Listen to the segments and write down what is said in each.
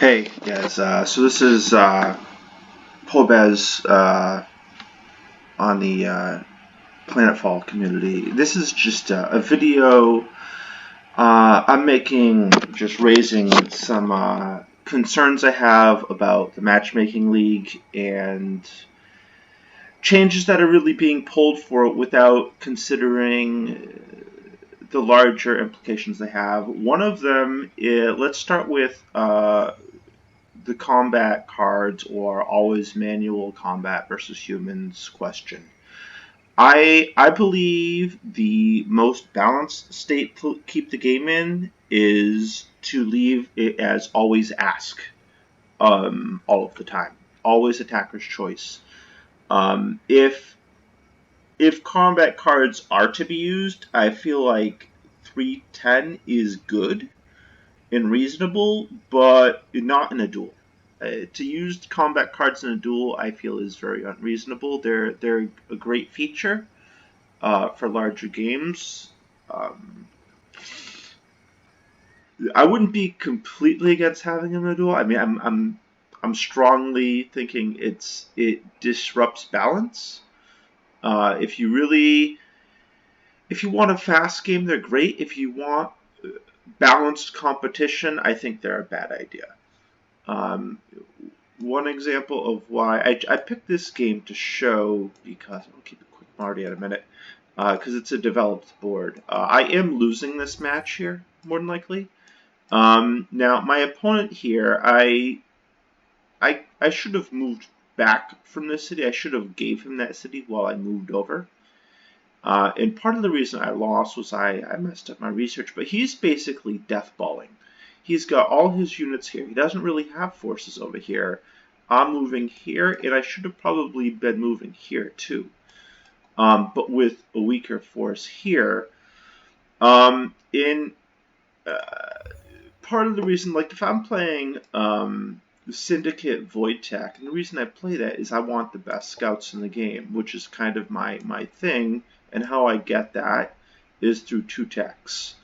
Hey guys, so this is Pobez on the Planetfall community. This is just a video I'm making, just raising some concerns I have about the matchmaking league and changes that are really being pulled for it without considering the larger implications they have. One of them is, let's start with the combat cards or always manual combat versus humans question. I believe the most balanced state to keep the game in is to leave it as always ask all of the time. Always attacker's choice. If combat cards are to be used, I feel like 310 is good and reasonable, but not in a duel. To use combat cards in a duel, I feel is very unreasonable. They're a great feature for larger games. Um, I wouldn't be completely against having them in a duel. I mean, I'm strongly thinking it disrupts balance. If you want a fast game, they're great. If you want balanced competition, I think they're a bad idea. One example of why I picked this game to show, because I'll keep it quick, Marty, in a minute, because it's a developed board. I am losing this match here, more than likely. Now, my opponent here, I should have moved back from this city. I should have gave him that city while I moved over. And part of the reason I lost was I messed up my research, but he's basically deathballing. He's got all his units here. He doesn't really have forces over here. I'm moving here, and I should have probably been moving here too. But with a weaker force here. In part of the reason, like if I'm playing Syndicate Void Tech, and the reason I play that is I want the best scouts in the game, which is kind of my thing, and how I get that is through two techs.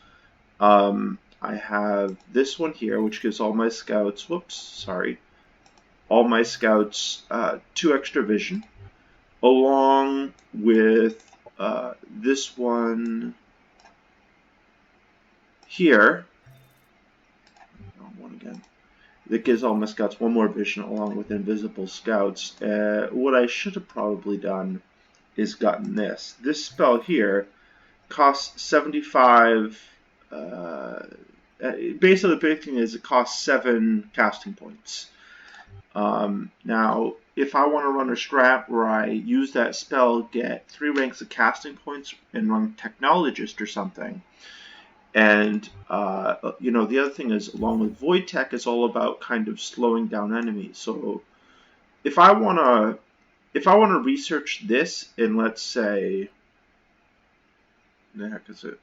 I have this one here, which gives all my scouts, all my scouts 2 extra vision, along with this one here, one again, that gives all my scouts 1 more vision along with invisible scouts. What I should have probably done is gotten this. This spell here costs 75. Basically, the big thing is it costs 7 casting points. Now, if I want to run a strat where I use that spell, get 3 ranks of casting points, and run Technologist or something, and the other thing is, along with Void Tech, it's all about kind of slowing down enemies. So, if I want to research this, and let's say, the heck is it?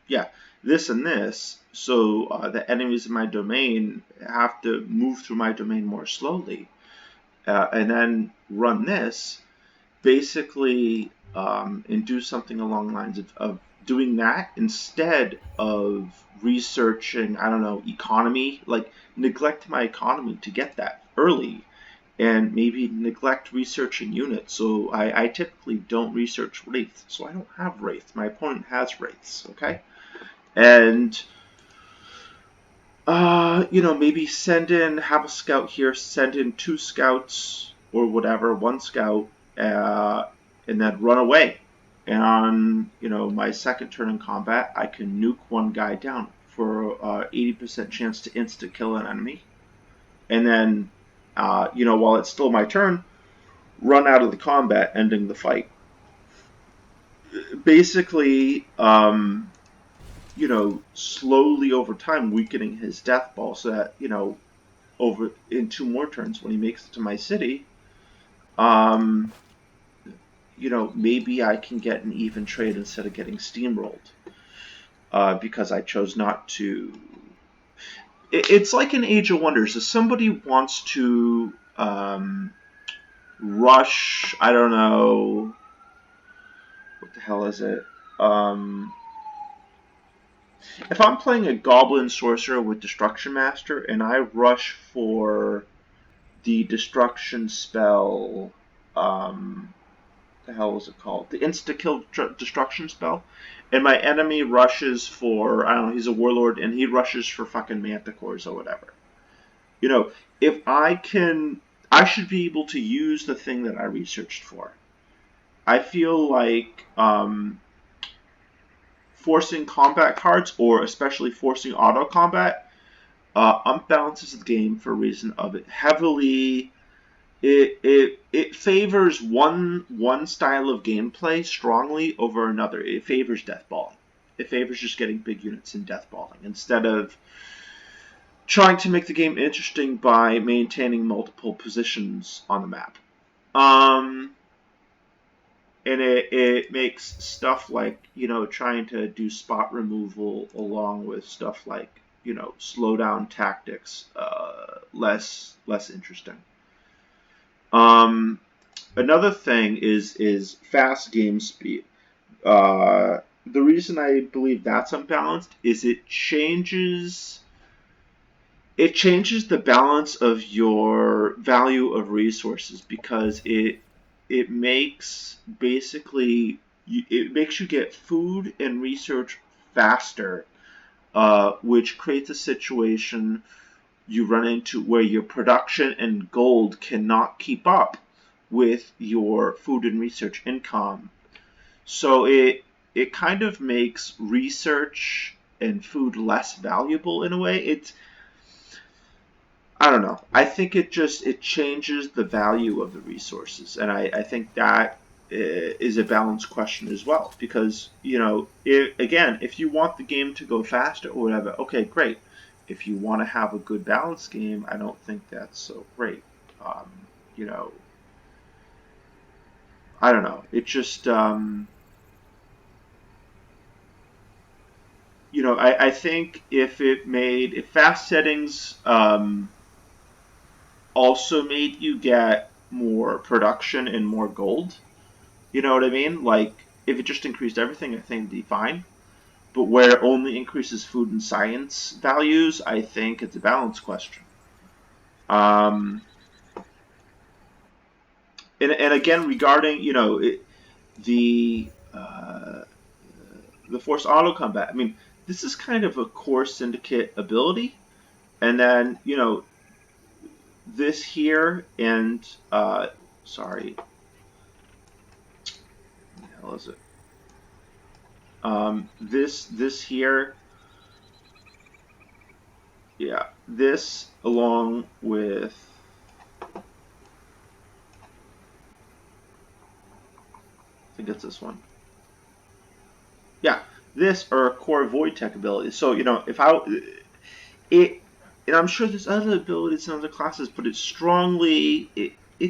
Yeah, this and this, so the enemies in my domain have to move through my domain more slowly, and then run this, basically, and do something along the lines of doing that instead of researching, I don't know, economy, like neglect my economy to get that early, and maybe neglect researching units. So I typically don't research Wraiths, so I don't have Wraiths. My opponent has Wraiths, okay? And maybe have a scout here, send in 2 scouts or whatever, 1 scout, and then run away. And on, my second turn in combat, I can nuke 1 guy down for 80% chance to insta kill an enemy. And then, while it's still my turn, run out of the combat, ending the fight. Basically, slowly over time weakening his death ball so that, over in 2 more turns when he makes it to my city, maybe I can get an even trade instead of getting steamrolled. Because I chose not to. It's like in Age of Wonders. If somebody wants to rush, I don't know, what the hell is it? if I'm playing a Goblin Sorcerer with Destruction Master and I rush for the Destruction spell, the hell was it called? The insta-kill destruction spell. And my enemy rushes for, I don't know, he's a warlord, and he rushes for fucking manticores or whatever. You know, if I can, I should be able to use the thing that I researched for. I feel like forcing combat cards, or especially forcing auto combat, unbalances the game for a reason of it heavily. It favors one style of gameplay strongly over another. It favors deathballing. It favors just getting big units and deathballing instead of trying to make the game interesting by maintaining multiple positions on the map. And it makes stuff like, trying to do spot removal along with stuff like, slow down tactics less interesting. Another thing is fast game speed. The reason I believe that's unbalanced is it changes the balance of your value of resources, because it makes you get food and research faster, which creates a situation you run into where your production and gold cannot keep up with your food and research income. So it kind of makes research and food less valuable in a way. I don't know. I think it changes the value of the resources, and I think that is a balance question as well. Because if you want the game to go faster or whatever, okay, great. If you want to have a good balanced game, I don't think that's so great. You know, I don't know. It just I think if fast settings also made you get more production and more gold. You know what I mean? Like, if it just increased everything, I think it'd be fine. But where it only increases food and science values, I think it's a balance question. Um, and again, regarding the force auto combat. I mean, this is kind of a core syndicate ability, and then this here and sorry, what the hell is it? This here, yeah, this along with, I think it's this one. Yeah, this are core void tech abilities. So if it, and I'm sure there's other abilities in other classes, but it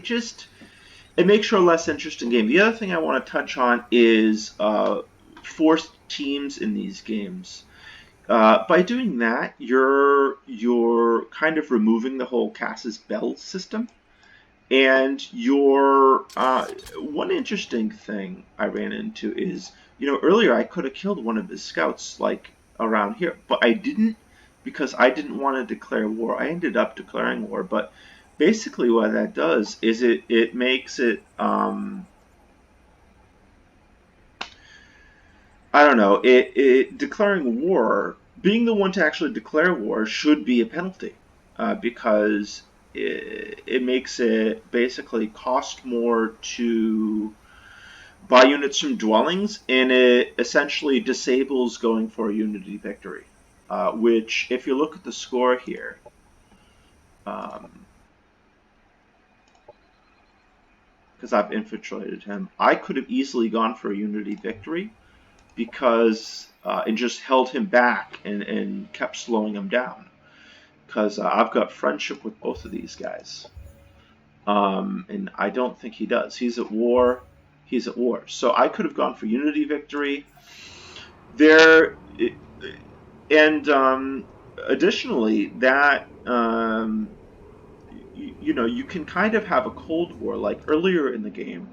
just makes for a less interesting game. The other thing I want to touch on is forced teams in these games. By doing that, you're kind of removing the whole Cass's Bell system. And one interesting thing I ran into is, earlier I could have killed one of his scouts like around here, but I didn't, because I didn't want to declare war. I ended up declaring war, but basically what that does is it makes it I don't know. Declaring war, being the one to actually declare war, should be a penalty, because it makes it basically cost more to buy units from dwellings, and it essentially disables going for a unity victory. Which, if you look at the score here, because I've infiltrated him, I could have easily gone for a unity victory, because and just held him back and kept slowing him down, because I've got friendship with both of these guys, and I don't think he does. He's at war. So I could have gone for unity victory there, and additionally that you can kind of have a cold war. Like earlier in the game,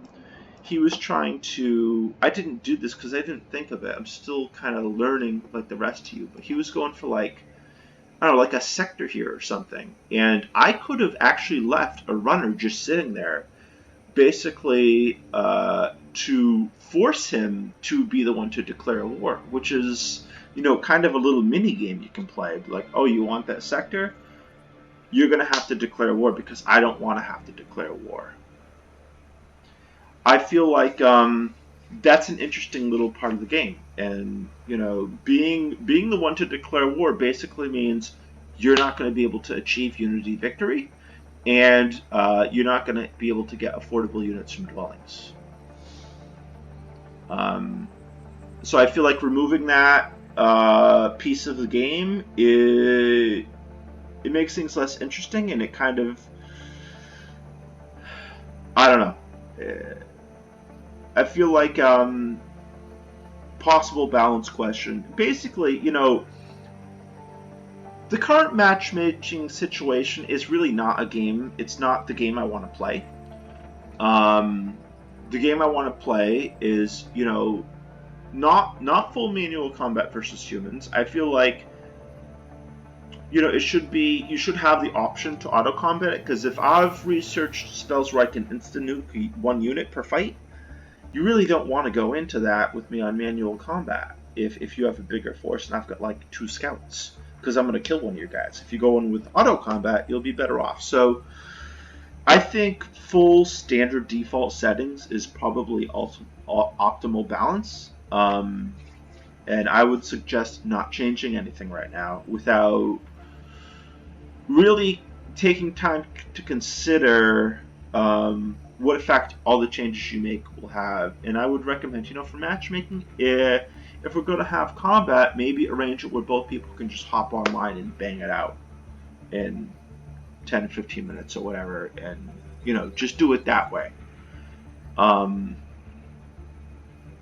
he was trying to. I didn't do this because I didn't think of it. I'm still kind of learning like the rest of you. But he was going for like, I don't know, like a sector here or something. And I could have actually left a runner just sitting there, basically to force him to be the one to declare war, which is, kind of a little mini game you can play. Like, oh, you want that sector? You're going to have to declare war because I don't want to have to declare war. I feel like that's an interesting little part of the game, and being the one to declare war basically means you're not going to be able to achieve unity victory, and you're not going to be able to get affordable units from dwellings. So I feel like removing that piece of the game, it makes things less interesting, and it kind of, I don't know. I feel like possible balance question. Basically, the current matchmaking situation is really not a game. It's not the game I want to play. The game I want to play is, not full manual combat versus humans. I feel like, it should be, you should have the option to auto combat it, because if I've researched spells where I can instant nuke one unit per fight, you really don't want to go into that with me on manual combat if you have a bigger force and I've got like 2 scouts, because I'm going to kill one of your guys. If you go in with auto combat, you'll be better off. So I think full standard default settings is probably optimal balance, and I would suggest not changing anything right now without really taking time to consider what effect all the changes you make will have. And I would recommend, for matchmaking, if we're going to have combat, maybe arrange it where both people can just hop online and bang it out in 10 to 15 minutes or whatever, and just do it that way.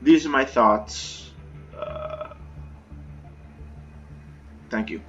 These are my thoughts. Thank you.